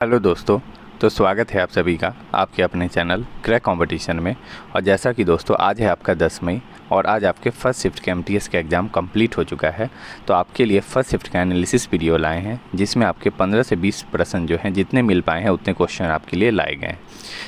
Hello दोस्तों। तो स्वागत है आप सभी का आपके अपने चैनल क्रैक कंपटीशन में। और जैसा कि दोस्तों आज है आपका 10 मई और आज आपके फर्स्ट शिफ्ट के एमटीएस का एग्ज़ाम कंप्लीट हो चुका है। तो आपके लिए फर्स्ट शिफ्ट का एनालिसिस वीडियो लाए हैं जिसमें आपके 15 से 20 प्रश्न जो हैं जितने मिल पाए हैं उतने क्वेश्चन आपके लिए लाए गए हैं।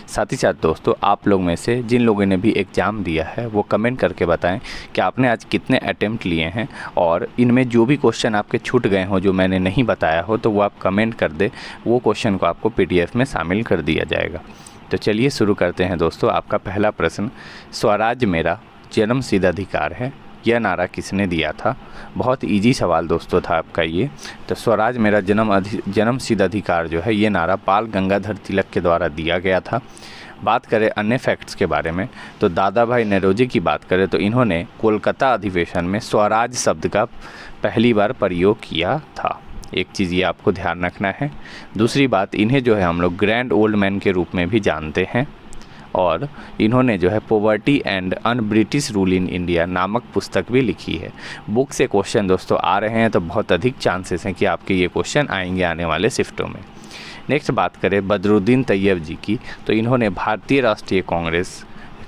साथ ही साथ दोस्तों आप लोग में से जिन लोगों ने भी एग्ज़ाम दिया है वो कमेंट करके बताएं कि आपने आज कितने अटैम्प्ट लिए हैं, और इनमें जो भी क्वेश्चन आपके छूट गए हों जो मैंने नहीं बताया हो तो वो आप कमेंट कर दें, वो क्वेश्चन को आपको पीडीएफ में शामिल कर दिया जाएगा। तो चलिए शुरू करते हैं दोस्तों। आपका पहला प्रश्न, स्वराज मेरा जन्मसिद्ध अधिकार है, यह नारा किसने दिया था? बहुत इजी सवाल दोस्तों था आपका ये। तो स्वराज मेरा जन्मसिद्ध अधिकार जो है ये नारा बाल गंगाधर तिलक के द्वारा दिया गया था। बात करें अन्य फैक्ट्स के बारे में तो दादा भाई नौरोजी की बात करें तो इन्होंने कोलकाता अधिवेशन में स्वराज शब्द का पहली बार प्रयोग किया था। एक चीज़ ये आपको ध्यान रखना है। दूसरी बात, इन्हें जो है हम लोग ग्रैंड ओल्ड मैन के रूप में भी जानते हैं, और इन्होंने जो है poverty and un British rule in India नामक पुस्तक भी लिखी है। बुक से क्वेश्चन दोस्तों आ रहे हैं तो बहुत अधिक चांसेस हैं कि आपके ये क्वेश्चन आएंगे आने वाले शिफ्टों में। नेक्स्ट बात करें बदरुद्दीन तैयब जी की, तो इन्होंने भारतीय राष्ट्रीय कांग्रेस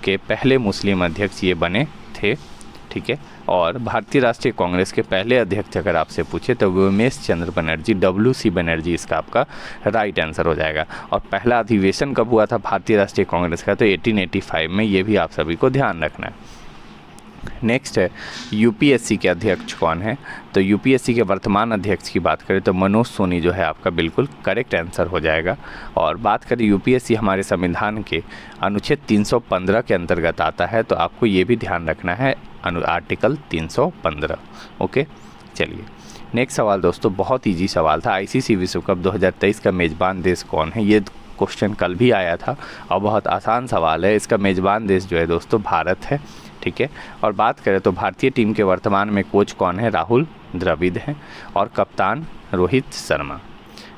के पहले मुस्लिम अध्यक्ष ये बने थे, ठीक है। और भारतीय राष्ट्रीय कांग्रेस के पहले अध्यक्ष अगर आपसे पूछे तो उमेश चंद्र बनर्जी, WC बनर्जी इसका आपका राइट आंसर हो जाएगा। और पहला अधिवेशन कब हुआ था भारतीय राष्ट्रीय कांग्रेस का? तो 1885 में, ये भी आप सभी को ध्यान रखना है। नेक्स्ट है यूपीएससी के अध्यक्ष कौन है? तो यूपीएससी के वर्तमान अध्यक्ष की बात करें तो मनोज सोनी जो है आपका बिल्कुल करेक्ट आंसर हो जाएगा। और बात करें यूपीएससी हमारे संविधान के अनुच्छेद 315 के अंतर्गत आता है, तो आपको ये भी ध्यान रखना है आर्टिकल 315। ओके, चलिए नेक्स्ट सवाल दोस्तों बहुत ईजी सवाल था। आईसीसी विश्व कप 2023 का मेज़बान देश कौन है? ये क्वेश्चन कल भी आया था और बहुत आसान सवाल है। इसका मेज़बान देश जो है दोस्तों भारत है, ठीक है। और बात करें तो भारतीय टीम के वर्तमान में कोच कौन है? राहुल द्रविड़ हैं, और कप्तान रोहित शर्मा,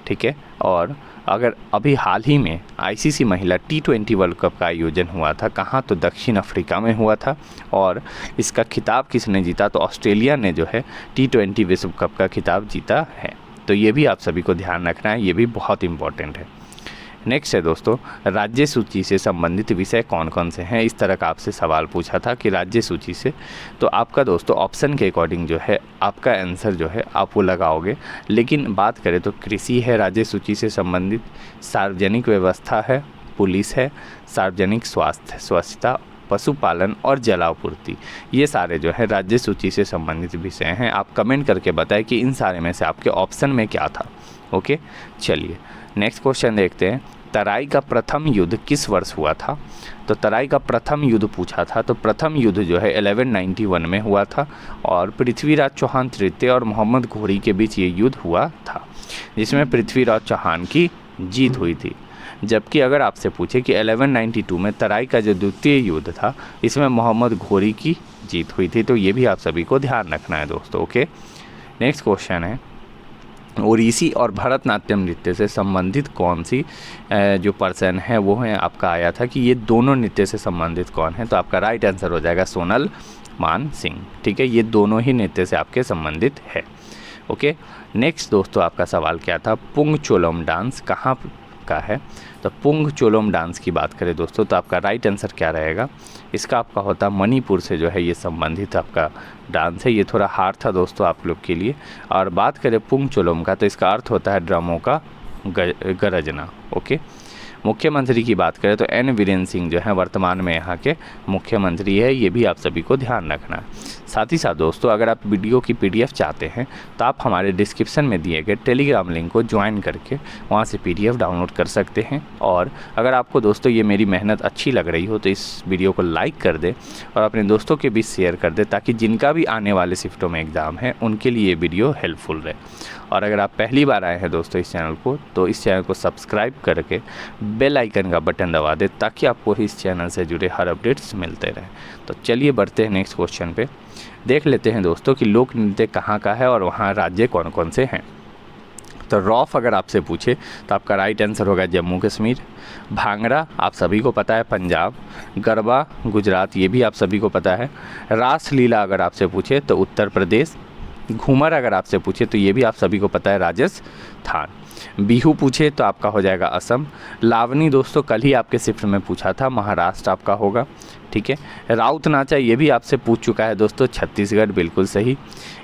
ठीक है। और अगर अभी हाल ही में आईसीसी महिला T20 वर्ल्ड कप का आयोजन हुआ था, कहाँ? तो दक्षिण अफ्रीका में हुआ था। और इसका खिताब किसने जीता? तो ऑस्ट्रेलिया ने जो है T20 विश्व कप का खिताब जीता है। तो ये भी आप सभी को ध्यान रखना है, ये भी बहुत इंपॉर्टेंट है। नेक्स्ट है दोस्तों राज्य सूची से संबंधित विषय कौन कौन से हैं? इस तरह का आपसे सवाल पूछा था कि राज्य सूची से, तो आपका दोस्तों ऑप्शन के अकॉर्डिंग जो है आपका आंसर जो है आप वो लगाओगे। लेकिन बात करें तो कृषि है राज्य सूची से संबंधित, सार्वजनिक व्यवस्था है, पुलिस है, सार्वजनिक स्वास्थ्य स्वच्छता, पशुपालन और जलापूर्ति, ये सारे जो है राज्य सूची से संबंधित विषय हैं। आप कमेंट करके बताएं कि इन सारे में से आपके ऑप्शन में क्या था। ओके, चलिए नेक्स्ट क्वेश्चन देखते हैं। तराई का प्रथम युद्ध किस वर्ष हुआ था? तो तराई का प्रथम युद्ध पूछा था, तो प्रथम युद्ध जो है 1191 में हुआ था, और पृथ्वीराज चौहान तृतीय और मोहम्मद घोरी के बीच ये युद्ध हुआ था, जिसमें पृथ्वीराज चौहान की जीत हुई थी। जबकि अगर आपसे पूछे कि 1192 में तराई का जो द्वितीय युद्ध था इसमें मोहम्मद घोरी की जीत हुई थी, तो ये भी आप सभी को ध्यान रखना है दोस्तों। ओके, नेक्स्ट क्वेश्चन है ओडिसी और भरतनाट्यम नृत्य से संबंधित कौन सी जो पर्सन है वो है आपका आया था कि ये दोनों नृत्य से संबंधित कौन है? तो आपका राइट आंसर हो जाएगा सोनल मान सिंह, ठीक है। ये दोनों ही नृत्य से आपके संबंधित है। ओके, नेक्स्ट दोस्तों आपका सवाल क्या था? पुंग चोलम डांस कहाँ का है? तो पुंग चोलम डांस की बात करें दोस्तों तो आपका राइट आंसर क्या रहेगा? इसका आपका होता मणिपुर से जो है ये संबंधित आपका डांस है। ये थोड़ा हार्ड था दोस्तों आप लोग के लिए। और बात करें पुंग चोलम का तो इसका अर्थ होता है ड्रमों का गरजना। ओके, मुख्यमंत्री की बात करें तो एन वीरेंद्र सिंह जो है वर्तमान में यहाँ के मुख्यमंत्री है, ये भी आप सभी को ध्यान रखना है। साथ ही साथ दोस्तों अगर आप वीडियो की PDF चाहते हैं तो आप हमारे डिस्क्रिप्शन में दिए गए टेलीग्राम लिंक को ज्वाइन करके वहाँ से PDF डाउनलोड कर सकते हैं। और अगर आपको दोस्तों ये मेरी मेहनत अच्छी लग रही हो तो इस वीडियो को लाइक कर दें और अपने दोस्तों के बीच शेयर कर दें, ताकि जिनका भी आने वाले शिफ्टों में एग्ज़ाम है उनके लिए ये वीडियो हेल्पफुल रहे। और अगर आप पहली बार आए हैं दोस्तों इस चैनल को, तो इस चैनल को सब्सक्राइब करके बेल आइकन का बटन दबा दें ताकि आपको इस चैनल से जुड़े हर अपडेट्स मिलते रहें। तो चलिए बढ़ते हैं नेक्स्ट क्वेश्चन पे। देख लेते हैं दोस्तों कि लोक नृत्य कहाँ का है और वहाँ राज्य कौन कौन से हैं। तो रॉफ अगर आपसे पूछे तो आपका राइट आंसर होगा जम्मू कश्मीर। भांगड़ा आप सभी को पता है पंजाब। गरबा गुजरात, ये भी आप सभी को पता है। रासलीला अगर आपसे पूछे तो उत्तर प्रदेश। घूमर अगर आपसे पूछे तो ये भी आप सभी को पता है राजस्थान। बिहू पूछे तो आपका हो जाएगा असम। लावनी दोस्तों कल ही आपके शिफ्ट में पूछा था, महाराष्ट्र आपका होगा, ठीक है। राउत नाचा ये भी आपसे पूछ चुका है दोस्तों, छत्तीसगढ़, बिल्कुल सही।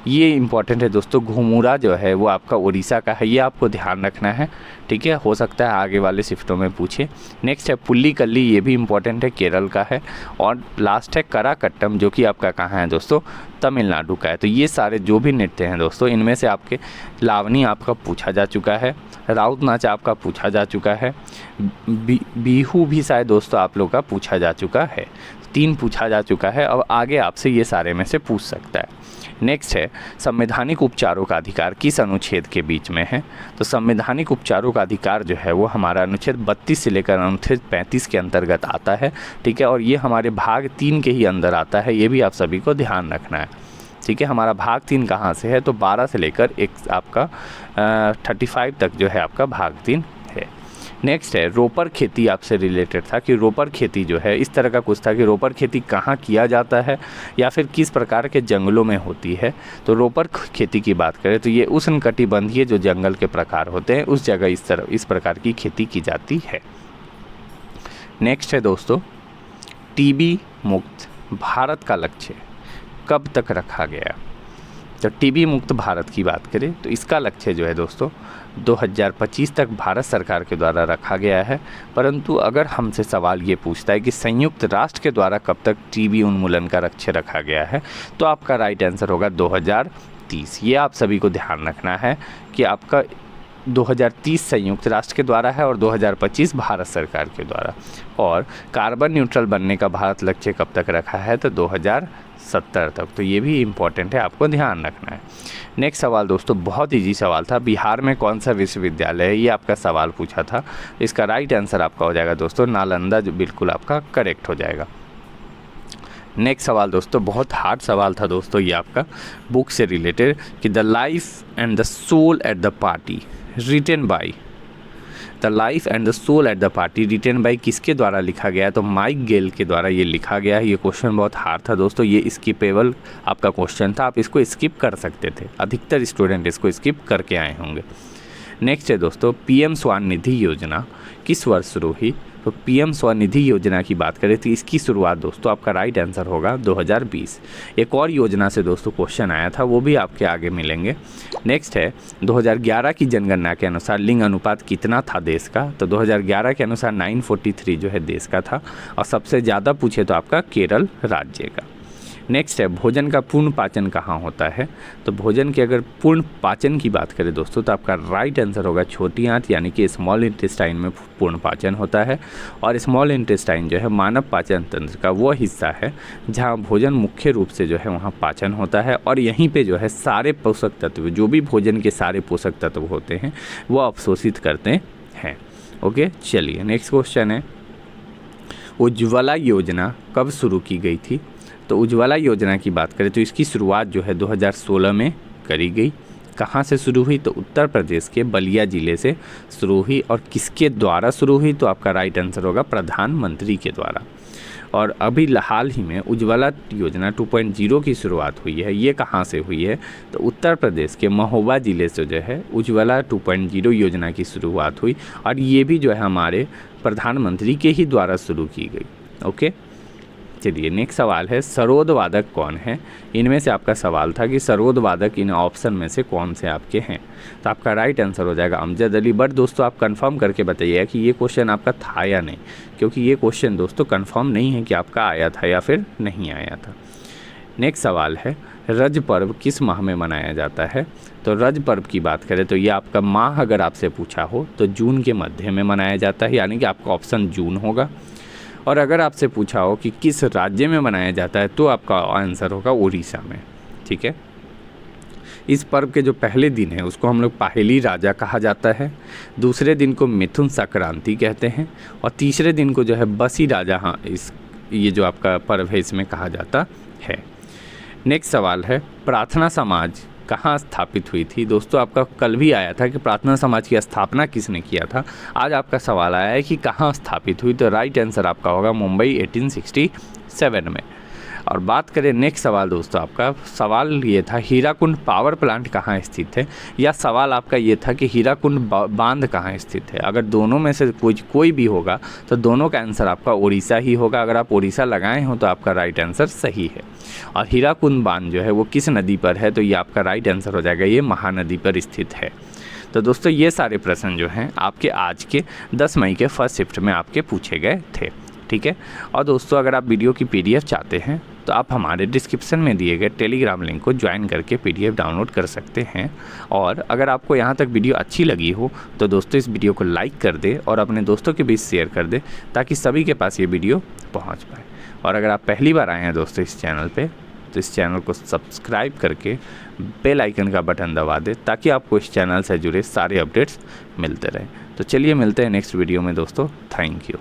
ये इंपॉर्टेंट है दोस्तों, घुमुरा जो है वो आपका उड़ीसा का है, ये आपको ध्यान रखना है, ठीक है। हो सकता है आगे वाले शिफ्टों में पूछे। नेक्स्ट है पुल्ली कल्ली, ये भी इंपॉर्टेंट है, केरल का है। और लास्ट है कराकट्टम, जो कि आपका कहाँ है दोस्तों, तमिलनाडु का है। तो ये सारे जो भी नृत्य हैं दोस्तों, इनमें से आपके लावनी आपका पूछा जा चुका है, राउत नाच आपका पूछा जा चुका है, बिहू भी शायद दोस्तों आप लोग का पूछा जा चुका है, 3 पूछा जा चुका है। अब आगे आपसे ये सारे में से पूछ सकता है। नेक्स्ट है संवैधानिक उपचारों का अधिकार किस अनुच्छेद के बीच में है। तो संवैधानिक उपचारों का अधिकार जो है वो हमारा अनुच्छेद 32 से लेकर अनुच्छेद 35 के अंतर्गत आता है, ठीक है। और ये हमारे भाग 3 के ही अंदर आता है, ये भी आप सभी को ध्यान रखना है, ठीक है। हमारा भाग 3 कहाँ से है, तो 12 से लेकर एक आपका 35 तक जो है आपका भाग 3 है। नेक्स्ट है रोपर खेती, आपसे रिलेटेड था कि रोपर खेती जो है इस तरह का कुछ था कि रोपर खेती कहाँ किया जाता है या फिर किस प्रकार के जंगलों में होती है। तो रोपर खेती की बात करें तो ये उष्णकटिबंधीय जो जंगल के प्रकार होते हैं उस जगह इस प्रकार की खेती की जाती है। नेक्स्ट है दोस्तों टीबी मुक्त भारत का लक्ष्य कब तक रखा गया। तो टीबी मुक्त भारत की बात करें तो इसका लक्ष्य जो है दोस्तों 2025 तक भारत सरकार के द्वारा रखा गया है। परंतु अगर हमसे सवाल ये पूछता है कि संयुक्त राष्ट्र के द्वारा कब तक टीबी उन्मूलन का लक्ष्य रखा गया है, तो आपका राइट आंसर होगा 2030। ये आप सभी को ध्यान रखना है कि आपका 2030 संयुक्त राष्ट्र के द्वारा है और 2025 भारत सरकार के द्वारा। और कार्बन न्यूट्रल बनने का भारत लक्ष्य कब तक रखा है, तो 2070 तक। तो ये भी इम्पॉर्टेंट है, आपको ध्यान रखना है। नेक्स्ट सवाल दोस्तों बहुत इजी सवाल था, बिहार में कौन सा विश्वविद्यालय है, ये आपका सवाल पूछा था। इसका राइट आंसर आपका हो जाएगा दोस्तों नालंदा, जो बिल्कुल आपका करेक्ट हो जाएगा। नेक्स्ट सवाल दोस्तों बहुत हार्ड सवाल था दोस्तों, ये आपका बुक से रिलेटेड कि the life and the soul at the party written by, the life and the soul at the party written by किसके द्वारा लिखा गया है, तो माइक गेल के द्वारा ये लिखा गया है। ये क्वेश्चन बहुत हार्ड था दोस्तों, ये स्किपेबल आपका क्वेश्चन था, आप इसको स्किप कर सकते थे, अधिकतर स्टूडेंट इसको स्किप करके आए होंगे। नेक्स्ट है दोस्तों पीएम स्वनिधि योजना किस वर्ष शुरू हुई। तो पीएम स्वनिधि योजना की बात करें तो इसकी शुरुआत दोस्तों आपका राइट आंसर होगा 2020। एक और योजना से दोस्तों क्वेश्चन आया था, वो भी आपके आगे मिलेंगे। नेक्स्ट है 2011 की जनगणना के अनुसार लिंग अनुपात कितना था देश का, तो 2011 के अनुसार 943 जो है देश का था। और सबसे ज़्यादा पूछे तो आपका केरल राज्य का। नेक्स्ट है भोजन का पूर्ण पाचन कहाँ होता है। तो भोजन के अगर पूर्ण पाचन की बात करें दोस्तों तो आपका राइट आंसर होगा छोटी आंत, यानी कि स्मॉल इंटेस्टाइन में पूर्ण पाचन होता है। और स्मॉल इंटेस्टाइन जो है मानव पाचन तंत्र का वो हिस्सा है जहाँ भोजन मुख्य रूप से जो है वहाँ पाचन होता है। और यहीं पे जो है सारे पोषक तत्व, जो भी भोजन के सारे पोषक तत्व होते हैं वो अवशोषित करते हैं। ओके, चलिए नेक्स्ट क्वेश्चन है उज्ज्वला योजना कब शुरू की गई थी। तो उज्ज्वला योजना की बात करें तो इसकी शुरुआत जो है 2016 में करी गई। कहाँ से शुरू हुई, तो उत्तर प्रदेश के बलिया ज़िले से शुरू हुई। और किसके द्वारा शुरू हुई, तो आपका राइट आंसर होगा प्रधानमंत्री के द्वारा। और अभी हाल ही में उज्ज्वला योजना 2.0 की शुरुआत हुई है। ये कहाँ से हुई है, तो उत्तर प्रदेश के महोबा ज़िले से जो है उज्ज्वला 2.0 योजना की शुरुआत हुई। और ये भी जो है हमारे प्रधानमंत्री के ही द्वारा शुरू की गई। ओके, चलिए नेक्स्ट सवाल है सरोद वादक कौन है। इनमें से आपका सवाल था कि सरोद वादक इन ऑप्शन में से कौन से आपके हैं। तो आपका राइट आंसर हो जाएगा अमजद अली। बट दोस्तों आप कंफर्म करके बताइएगा कि ये क्वेश्चन आपका था या नहीं, क्योंकि ये क्वेश्चन दोस्तों कंफर्म नहीं है कि आपका आया था या फिर नहीं आया था। नेक्स्ट सवाल है रज पर्व किस माह में मनाया जाता है। तो रज पर्व की बात करें तो ये आपका माह अगर आपसे पूछा हो तो जून के मध्य में मनाया जाता है, यानी कि आपका ऑप्शन जून होगा। और अगर आपसे पूछा हो कि किस राज्य में मनाया जाता है तो आपका आंसर होगा उड़ीसा में। ठीक है, इस पर्व के जो पहले दिन है उसको हम लोग पहेली राजा कहा जाता है, दूसरे दिन को मिथुन संक्रांति कहते हैं, और तीसरे दिन को जो है बसी राजा, हाँ ये जो आपका पर्व है इसमें कहा जाता है। नेक्स्ट सवाल है प्रार्थना समाज कहाँ स्थापित हुई थी। दोस्तों आपका कल भी आया था कि प्रार्थना समाज की स्थापना किसने किया था। आज आपका सवाल आया है कि कहाँ स्थापित हुई, तो राइट आंसर आपका होगा मुंबई 1867 में। और बात करें नेक्स्ट सवाल दोस्तों, आपका सवाल ये था हीराकुंड पावर प्लांट कहाँ स्थित है, या सवाल आपका ये था कि हीराकुंड बांध कहाँ स्थित है। अगर दोनों में से कोई भी होगा तो दोनों का आंसर आपका उड़ीसा ही होगा। अगर आप उड़ीसा लगाए हो तो आपका राइट आंसर सही है। और हीराकुंड बांध जो है वो किस नदी पर है, तो ये आपका राइट आंसर हो जाएगा, ये महानदी पर स्थित है। तो दोस्तों ये सारे प्रश्न जो हैं आपके आज के 10 मई के फर्स्ट शिफ्ट में आपके पूछे गए थे, ठीक है। और दोस्तों अगर आप वीडियो की PDF चाहते हैं तो आप हमारे डिस्क्रिप्शन में दिए गए टेलीग्राम लिंक को ज्वाइन करके PDF डाउनलोड कर सकते हैं। और अगर आपको यहाँ तक वीडियो अच्छी लगी हो तो दोस्तों इस वीडियो को लाइक कर दे और अपने दोस्तों के बीच शेयर कर दे, ताकि सभी के पास ये वीडियो पहुँच पाए। और अगर आप पहली बार आए हैं दोस्तों इस चैनल पे, तो इस चैनल को सब्सक्राइब करके बेल आइकन का बटन दबा दे, ताकि आपको इस चैनल से जुड़े सारे अपडेट्स मिलते रहें। तो चलिए मिलते हैं नेक्स्ट वीडियो में दोस्तों। Thank you.